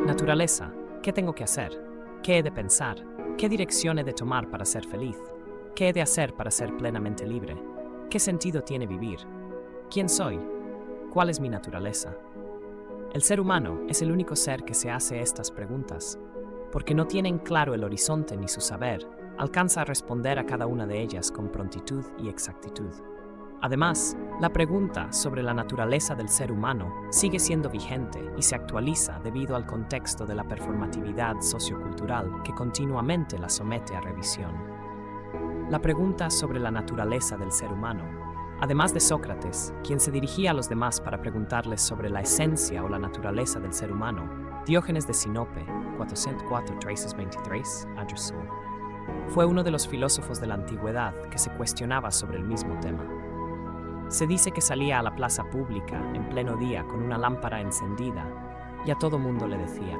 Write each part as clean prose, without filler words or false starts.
Naturaleza, ¿qué tengo que hacer? ¿Qué he de pensar? ¿Qué dirección he de tomar para ser feliz? ¿Qué he de hacer para ser plenamente libre? ¿Qué sentido tiene vivir? ¿Quién soy? ¿Cuál es mi naturaleza? El ser humano es el único ser que se hace estas preguntas, porque no tiene en claro el horizonte ni su saber, alcanza a responder a cada una de ellas con prontitud y exactitud. Además, la pregunta sobre la naturaleza del ser humano sigue siendo vigente y se actualiza debido al contexto de la performatividad sociocultural que continuamente la somete a revisión. La pregunta sobre la naturaleza del ser humano, además de Sócrates, quien se dirigía a los demás para preguntarles sobre la esencia o la naturaleza del ser humano, Diógenes de Sinope, 404-323 a.C., fue uno de los filósofos de la antigüedad que se cuestionaba sobre el mismo tema. Se dice que salía a la plaza pública en pleno día con una lámpara encendida y a todo mundo le decía: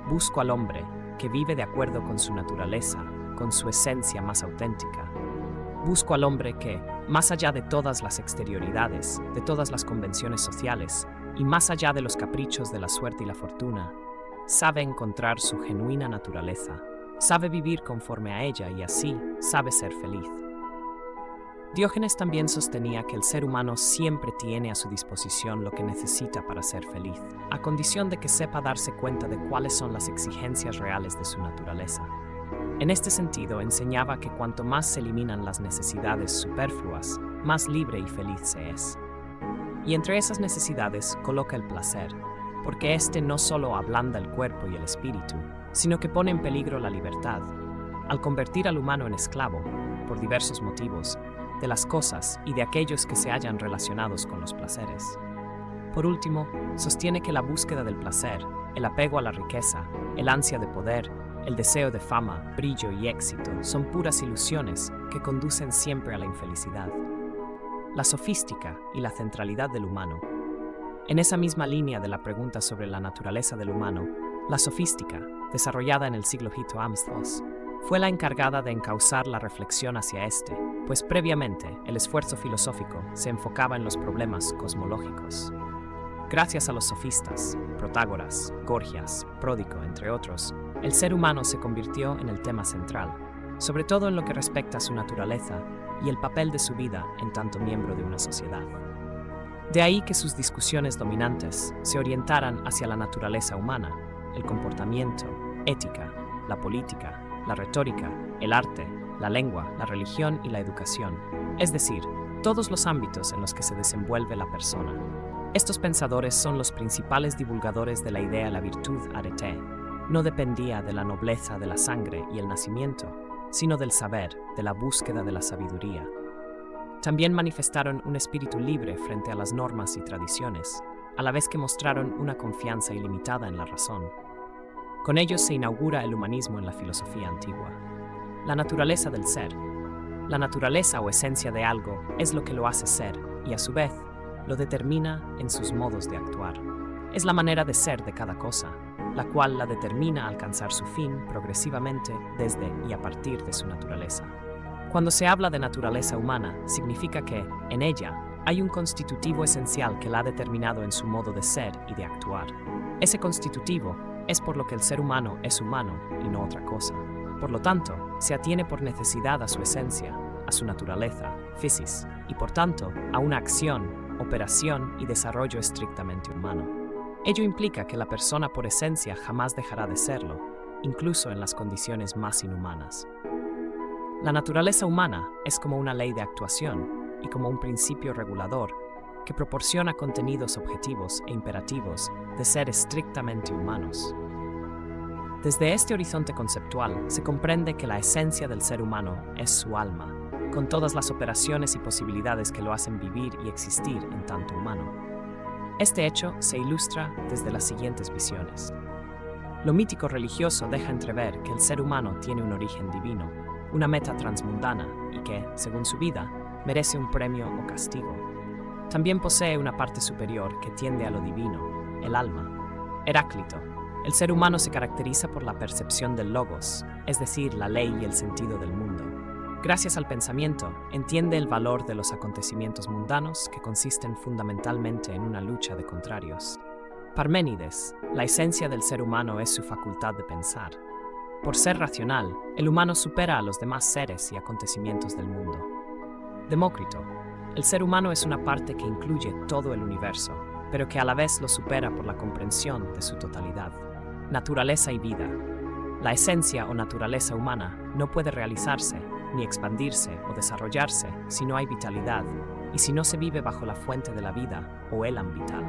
busco al hombre que vive de acuerdo con su naturaleza, con su esencia más auténtica. Busco al hombre que, más allá de todas las exterioridades, de todas las convenciones sociales y más allá de los caprichos de la suerte y la fortuna, sabe encontrar su genuina naturaleza, sabe vivir conforme a ella y así sabe ser feliz. Diógenes también sostenía que el ser humano siempre tiene a su disposición lo que necesita para ser feliz, a condición de que sepa darse cuenta de cuáles son las exigencias reales de su naturaleza. En este sentido, enseñaba que cuanto más se eliminan las necesidades superfluas, más libre y feliz se es. Y entre esas necesidades coloca el placer, porque éste no solo ablanda el cuerpo y el espíritu, sino que pone en peligro la libertad, al convertir al humano en esclavo, por diversos motivos, de las cosas y de aquellos que se hallan relacionados con los placeres. Por último, sostiene que la búsqueda del placer, el apego a la riqueza, el ansia de poder, el deseo de fama, brillo y éxito son puras ilusiones que conducen siempre a la infelicidad. La sofística y la centralidad del humano. En esa misma línea de la pregunta sobre la naturaleza del humano, la sofística, desarrollada en el siglo V a.C., fue la encargada de encauzar la reflexión hacia este, pues previamente el esfuerzo filosófico se enfocaba en los problemas cosmológicos. Gracias a los sofistas, Protágoras, Gorgias, Pródico, entre otros, el ser humano se convirtió en el tema central, sobre todo en lo que respecta a su naturaleza y el papel de su vida en tanto miembro de una sociedad. De ahí que sus discusiones dominantes se orientaran hacia la naturaleza humana, el comportamiento, ética, la política, la retórica, el arte, la lengua, la religión y la educación, es decir, todos los ámbitos en los que se desenvuelve la persona. Estos pensadores son los principales divulgadores de la idea de la virtud arete. No dependía de la nobleza de la sangre y el nacimiento, sino del saber, de la búsqueda de la sabiduría. También manifestaron un espíritu libre frente a las normas y tradiciones, a la vez que mostraron una confianza ilimitada en la razón. Con ellos se inaugura el humanismo en la filosofía antigua. La naturaleza del ser. La naturaleza o esencia de algo es lo que lo hace ser y, a su vez, lo determina en sus modos de actuar. Es la manera de ser de cada cosa, la cual la determina alcanzar su fin progresivamente desde y a partir de su naturaleza. Cuando se habla de naturaleza humana, significa que, en ella, hay un constitutivo esencial que la ha determinado en su modo de ser y de actuar. Ese constitutivo es por lo que el ser humano es humano y no otra cosa. Por lo tanto, se atiene por necesidad a su esencia, a su naturaleza, physis, y por tanto, a una acción, operación y desarrollo estrictamente humano. Ello implica que la persona por esencia jamás dejará de serlo, incluso en las condiciones más inhumanas. La naturaleza humana es como una ley de actuación y como un principio regulador que proporciona contenidos objetivos e imperativos de ser estrictamente humanos. Desde este horizonte conceptual se comprende que la esencia del ser humano es su alma, con todas las operaciones y posibilidades que lo hacen vivir y existir en tanto humano. Este hecho se ilustra desde las siguientes visiones. Lo mítico religioso deja entrever que el ser humano tiene un origen divino, una meta transmundana y que, según su vida, merece un premio o castigo. También posee una parte superior que tiende a lo divino, el alma. Heráclito. El ser humano se caracteriza por la percepción del logos, es decir, la ley y el sentido del mundo. Gracias al pensamiento, entiende el valor de los acontecimientos mundanos que consisten fundamentalmente en una lucha de contrarios. Parménides, la esencia del ser humano es su facultad de pensar. Por ser racional, el humano supera a los demás seres y acontecimientos del mundo. Demócrito, el ser humano es una parte que incluye todo el universo, pero que a la vez lo supera por la comprensión de su totalidad. Naturaleza y vida. La esencia o naturaleza humana no puede realizarse, ni expandirse o desarrollarse si no hay vitalidad y si no se vive bajo la fuente de la vida o elan vital.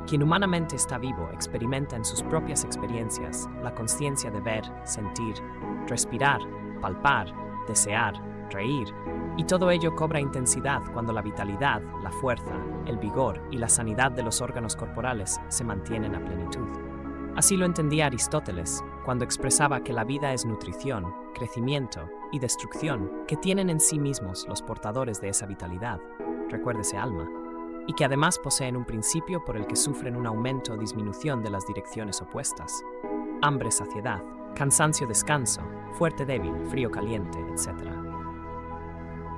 Quien humanamente está vivo experimenta en sus propias experiencias la consciencia de ver, sentir, respirar, palpar, desear, reír, y todo ello cobra intensidad cuando la vitalidad, la fuerza, el vigor y la sanidad de los órganos corporales se mantienen a plenitud. Así lo entendía Aristóteles cuando expresaba que la vida es nutrición, crecimiento y destrucción que tienen en sí mismos los portadores de esa vitalidad, recuérdese alma, y que además poseen un principio por el que sufren un aumento o disminución de las direcciones opuestas. Hambre, saciedad, cansancio, descanso, fuerte, débil, frío, caliente, etc.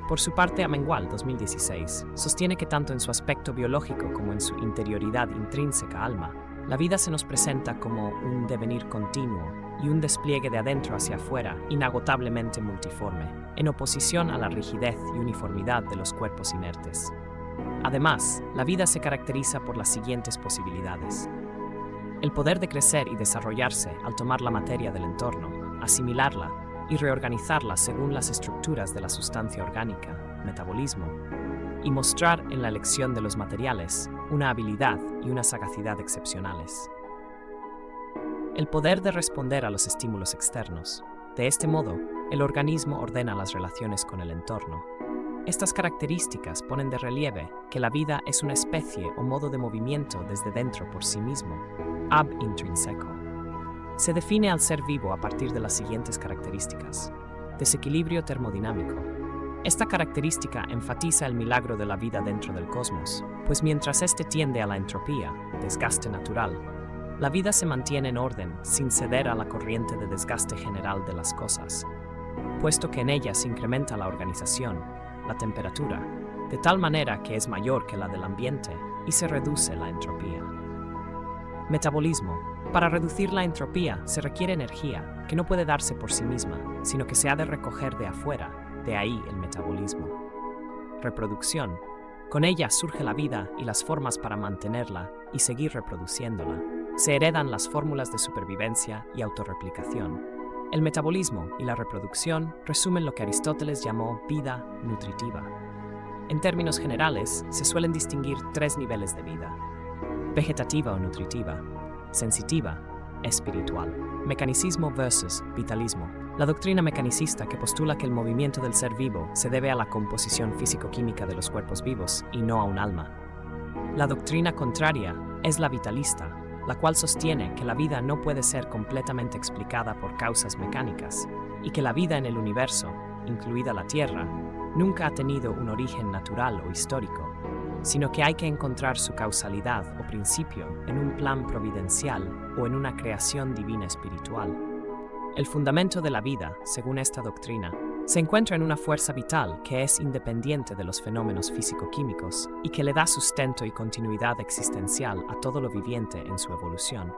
Por su parte, Amengual, 2016, sostiene que tanto en su aspecto biológico como en su interioridad intrínseca alma, la vida se nos presenta como un devenir continuo y un despliegue de adentro hacia afuera inagotablemente multiforme, en oposición a la rigidez y uniformidad de los cuerpos inertes. Además, la vida se caracteriza por las siguientes posibilidades. El poder de crecer y desarrollarse al tomar la materia del entorno, asimilarla y reorganizarla según las estructuras de la sustancia orgánica, metabolismo, y mostrar en la elección de los materiales una habilidad y una sagacidad excepcionales. El poder de responder a los estímulos externos. De este modo, el organismo ordena las relaciones con el entorno. Estas características ponen de relieve que la vida es una especie o modo de movimiento desde dentro por sí mismo, ab intrínseco. Se define al ser vivo a partir de las siguientes características. Desequilibrio termodinámico. Esta característica enfatiza el milagro de la vida dentro del cosmos, pues mientras éste tiende a la entropía, desgaste natural, la vida se mantiene en orden sin ceder a la corriente de desgaste general de las cosas, puesto que en ella se incrementa la organización, la temperatura, de tal manera que es mayor que la del ambiente y se reduce la entropía. Metabolismo. Para reducir la entropía se requiere energía, que no puede darse por sí misma, sino que se ha de recoger de afuera, de ahí el metabolismo. Reproducción. Con ella surge la vida y las formas para mantenerla y seguir reproduciéndola. Se heredan las fórmulas de supervivencia y autorreplicación. El metabolismo y la reproducción resumen lo que Aristóteles llamó vida nutritiva. En términos generales, se suelen distinguir tres niveles de vida: vegetativa o nutritiva, sensitiva, espiritual. Mecanicismo versus vitalismo. La doctrina mecanicista que postula que el movimiento del ser vivo se debe a la composición físico-química de los cuerpos vivos y no a un alma. La doctrina contraria es la vitalista, la cual sostiene que la vida no puede ser completamente explicada por causas mecánicas y que la vida en el universo, incluida la Tierra, nunca ha tenido un origen natural o histórico, sino que hay que encontrar su causalidad o principio en un plan providencial o en una creación divina espiritual. El fundamento de la vida, según esta doctrina, se encuentra en una fuerza vital que es independiente de los fenómenos físico-químicos y que le da sustento y continuidad existencial a todo lo viviente en su evolución.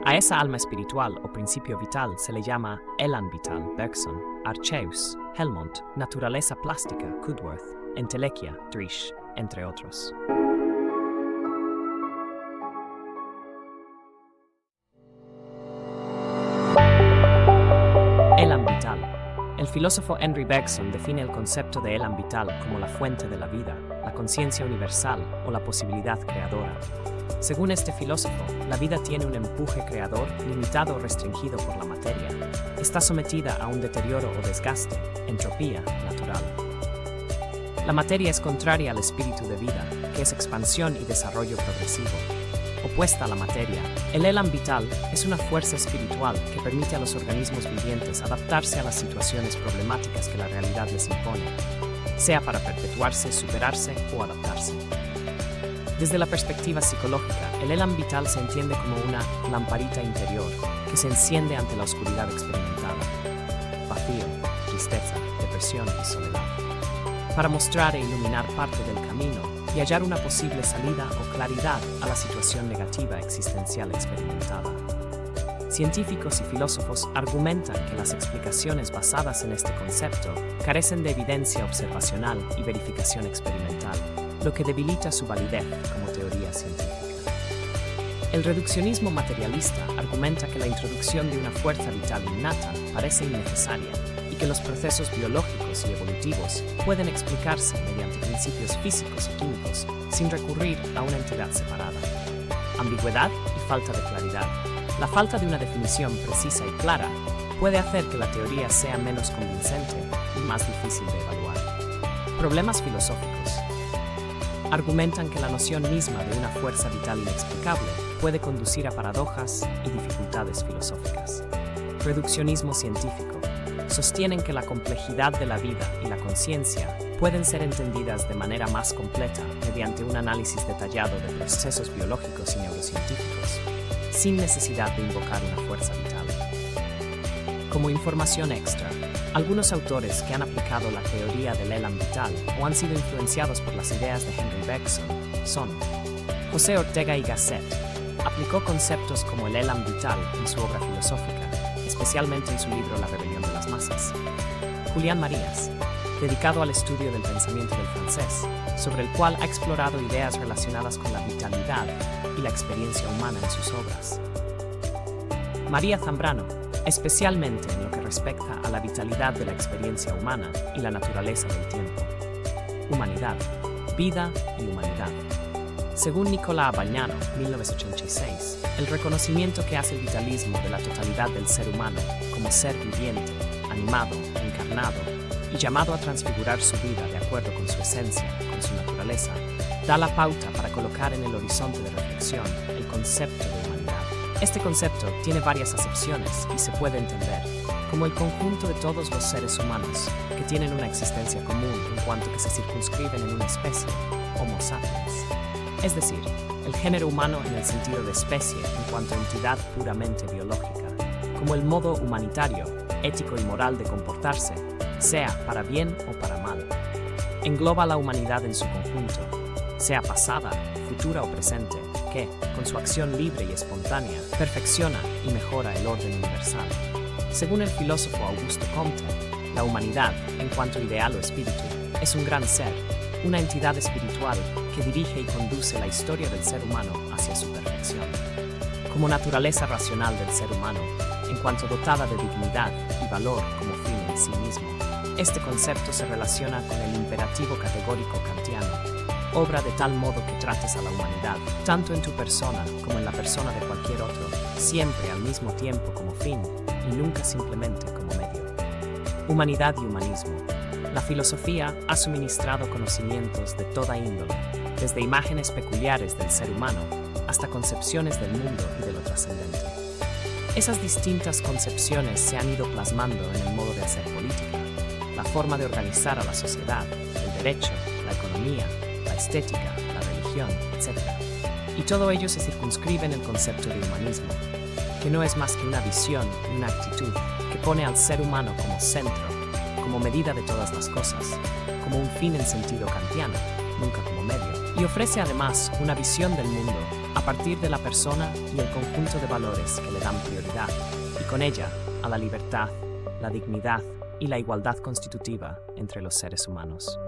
A esa alma espiritual o principio vital se le llama elan vital, Bergson, Arceus, Helmont, naturaleza plástica, Cudworth, entelequia, Drish, entre otros. Elan vital. El filósofo Henry Bergson define el concepto de elan vital como la fuente de la vida, la conciencia universal o la posibilidad creadora. Según este filósofo, la vida tiene un empuje creador limitado o restringido por la materia. Está sometida a un deterioro o desgaste, entropía natural. La materia es contraria al espíritu de vida, que es expansión y desarrollo progresivo. Opuesta a la materia, el elan vital es una fuerza espiritual que permite a los organismos vivientes adaptarse a las situaciones problemáticas que la realidad les impone, sea para perpetuarse, superarse o adaptarse. Desde la perspectiva psicológica, el elan vital se entiende como una lamparita interior que se enciende ante la oscuridad experimentada, vacío, tristeza, depresión y soledad, para mostrar e iluminar parte del camino y y hallar una posible salida o claridad a la situación negativa existencial experimentada. Científicos y filósofos argumentan que las explicaciones basadas en este concepto carecen de evidencia observacional y verificación experimental, lo que debilita su validez como teoría científica. El reduccionismo materialista argumenta que la introducción de una fuerza vital innata parece innecesaria y que los procesos biológicos y evolutivos pueden explicarse mediante principios físicos y químicos sin recurrir a una entidad separada. Ambigüedad y falta de claridad. La falta de una definición precisa y clara puede hacer que la teoría sea menos convincente y más difícil de evaluar. Problemas filosóficos. Argumentan que la noción misma de una fuerza vital inexplicable puede conducir a paradojas y dificultades filosóficas. Reduccionismo científico. Sostienen que la complejidad de la vida y la conciencia pueden ser entendidas de manera más completa mediante un análisis detallado de procesos biológicos y neurocientíficos, sin necesidad de invocar una fuerza vital. Como información extra, algunos autores que han aplicado la teoría del elan vital o han sido influenciados por las ideas de Henry Bergson son José Ortega y Gasset. Aplicó conceptos como el elan vital en su obra filosófica, especialmente en su libro La rebelión de las masas. Julián Marías, dedicado al estudio del pensamiento del francés, sobre el cual ha explorado ideas relacionadas con la vitalidad y la experiencia humana en sus obras. María Zambrano, especialmente en lo que respecta a la vitalidad de la experiencia humana y la naturaleza del tiempo. Humanidad, vida y humanidad. Según Nicolás Bagnano, 1986, el reconocimiento que hace el vitalismo de la totalidad del ser humano como ser viviente, animado, encarnado y llamado a transfigurar su vida de acuerdo con su esencia, con su naturaleza, da la pauta para colocar en el horizonte de reflexión el concepto de humanidad. Este concepto tiene varias acepciones y se puede entender como el conjunto de todos los seres humanos que tienen una existencia común en cuanto que se circunscriben en una especie, Homo sapiens. Es decir, el género humano en el sentido de especie en cuanto a entidad puramente biológica, como el modo humanitario, ético y moral de comportarse, sea para bien o para mal. Engloba la humanidad en su conjunto, sea pasada, futura o presente, que, con su acción libre y espontánea, perfecciona y mejora el orden universal. Según el filósofo Augusto Comte, la humanidad, en cuanto ideal o espíritu, es un gran ser, una entidad espiritual que dirige y conduce la historia del ser humano hacia su perfección. Como naturaleza racional del ser humano, en cuanto dotada de dignidad y valor como fin en sí mismo, este concepto se relaciona con el imperativo categórico kantiano, obra de tal modo que trates a la humanidad, tanto en tu persona como en la persona de cualquier otro, siempre al mismo tiempo como fin y nunca simplemente como medio. Humanidad y humanismo. La filosofía ha suministrado conocimientos de toda índole, desde imágenes peculiares del ser humano hasta concepciones del mundo y de lo trascendente. Esas distintas concepciones se han ido plasmando en el modo de hacer política, la forma de organizar a la sociedad, el derecho, la economía, la estética, la religión, etc. Y todo ello se circunscribe en el concepto de humanismo, que no es más que una visión y una actitud que pone al ser humano como centro, como medida de todas las cosas, como un fin en sentido kantiano, nunca como medio, y ofrece además una visión del mundo a partir de la persona y el conjunto de valores que le dan prioridad, y con ella a la libertad, la dignidad y la igualdad constitutiva entre los seres humanos.